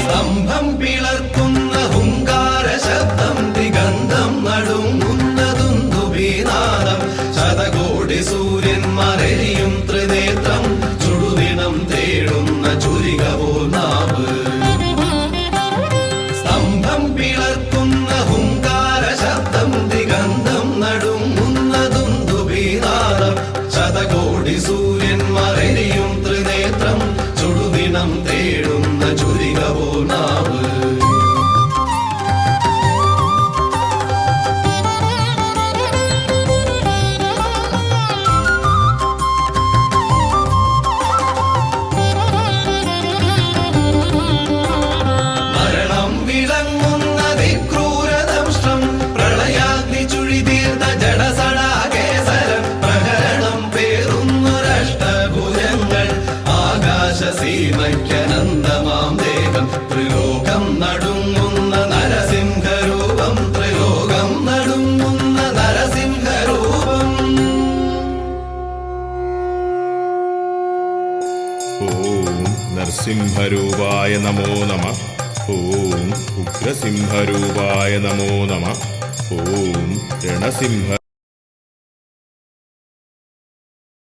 സ്തംഭം പിളർക്കുന്ന ഹുങ്കാര ശബ്ദം ദിഗന്ധം നടുങ്ങുന്ന ദുന്ദുഭീനാദം ശതകോടി സൂര്യന്മാരെരിയും ത്രിനേത്രം ചുടുദിനം തേടുന്ന ചുരിക പോൽ നാവ് സ്തംഭം പിളർക്കുന്ന ഹുങ്കാര ശബ്ദം ദിഗന്ധം നടുങ്ങുന്ന ദുന്ദുഭീനാദം ശതകോടി സൂര്യന്മാരെരിയും ത്രിനേത്രം ചുടുദിനം തേടുന്ന ചുരിക പോൽ നാവ് മരണം വിളങ്ങുന്ന ദിക്രൂരദംഷ്ടം പ്രളയാഗ്നി ചുഴിതീർത്ത ജഡസടാകേസരം പ്രകരണം പേറുന്നൊരഷ്ടഭുജങ്ങൾ ആകാശസീമയ്ക്കനന്തമാം ദേഹം ത്രിലോകം നടുങ്ങുന്ന നരസിംഹരൂപം ത്രിലോകം നടുങ്ങുന്ന നരസിംഹരൂപം ഓം നരസിംഹരൂപായ നമോ നമഃ. ഓം ഉഗ്രസിംഹരൂപായ നമോ നമഃ. ഓം രണസിംഹ